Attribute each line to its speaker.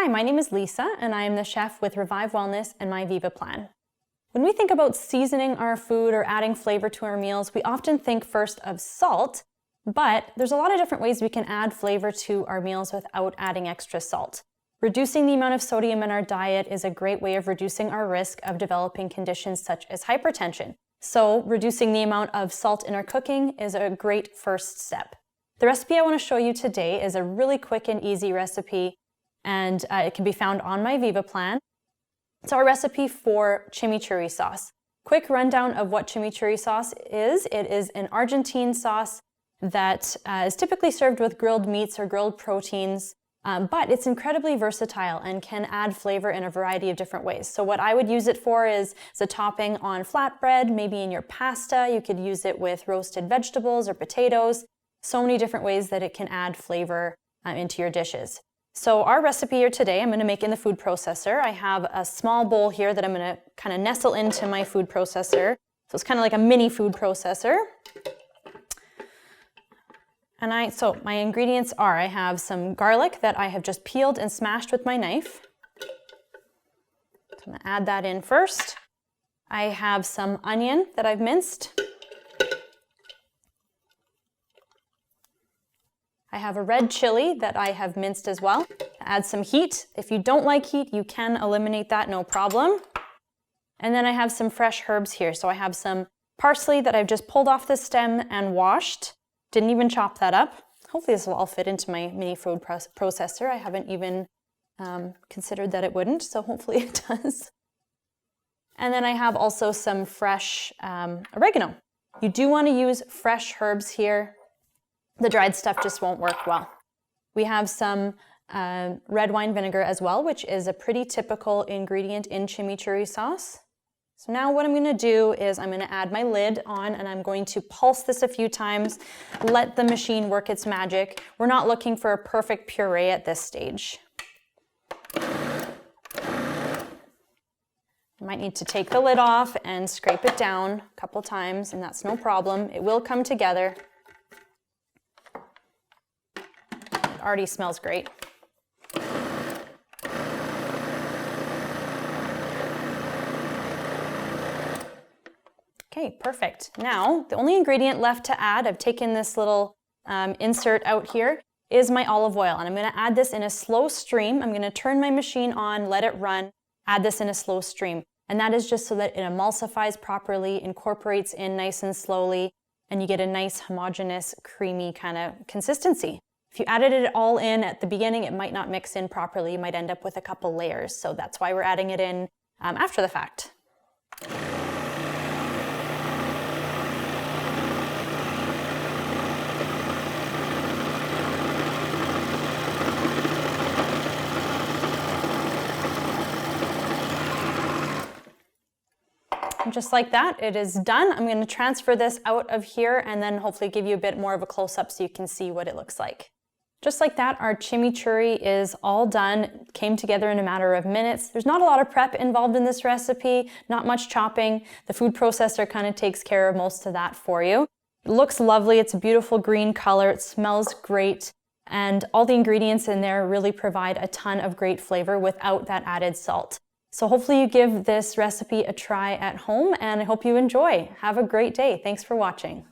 Speaker 1: Hi, my name is Lisa, and I am the chef with Revive Wellness and My Viva Plan. When we think about seasoning our food or adding flavor to our meals, we often think first of salt, but there's a lot of different ways we can add flavor to our meals without adding extra salt. Reducing the amount of sodium in our diet is a great way of reducing our risk of developing conditions such as hypertension. So reducing the amount of salt in our cooking is a great first step. The recipe I want to show you today is a really quick and easy recipe, and it can be found on my Viva Plan. It's our recipe for chimichurri sauce. Quick rundown of what chimichurri sauce is. It is an Argentine sauce that is typically served with grilled meats or grilled proteins, but it's incredibly versatile and can add flavor in a variety of different ways. So what I would use it for is as a topping on flatbread, maybe in your pasta. You could use it with roasted vegetables or potatoes. So many different ways that it can add flavor into your dishes. So our recipe here today, I'm going to make in the food processor. I have a small bowl here that I'm going to kind of nestle into my food processor. So it's kind of like a mini food processor. And so my ingredients are, I have some garlic that I have just peeled and smashed with my knife. So I'm going to add that in first. I have some onion that I've minced. I have a red chili that I have minced as well. Add some heat. If you don't like heat, you can eliminate that, no problem. And then I have some fresh herbs here. So I have some parsley that I've just pulled off the stem and washed. Didn't even chop that up. Hopefully this will all fit into my mini food processor. I haven't even considered that it wouldn't, so hopefully it does. And then I have also some fresh oregano. You do want to use fresh herbs here. The dried stuff just won't work well. We have some red wine vinegar as well, which is a pretty typical ingredient in chimichurri sauce. So now what I'm going to do is I'm going to add my lid on, and I'm going to pulse this a few times, let the machine work its magic. We're not looking for a perfect puree at this stage. You might need to take the lid off and scrape it down a couple times, and that's no problem. It will come together. It already smells great. Okay, perfect. Now, the only ingredient left to add, I've taken this little insert out here, is my olive oil. And I'm going to add this in a slow stream. I'm going to turn my machine on, let it run, add this in a slow stream. And that is just so that it emulsifies properly, incorporates in nice and slowly, and you get a nice homogeneous, creamy kind of consistency. If you added it all in at the beginning, it might not mix in properly. You might end up with a couple layers. So that's why we're adding it in after the fact. And just like that, it is done. I'm going to transfer this out of here and then hopefully give you a bit more of a close-up so you can see what it looks like. Just like that, our chimichurri is all done. It came together in a matter of minutes. There's not a lot of prep involved in this recipe, not much chopping. The food processor kind of takes care of most of that for you. It looks lovely. It's a beautiful green color. It smells great. And all the ingredients in there really provide a ton of great flavor without that added salt. So hopefully you give this recipe a try at home, and I hope you enjoy. Have a great day. Thanks for watching.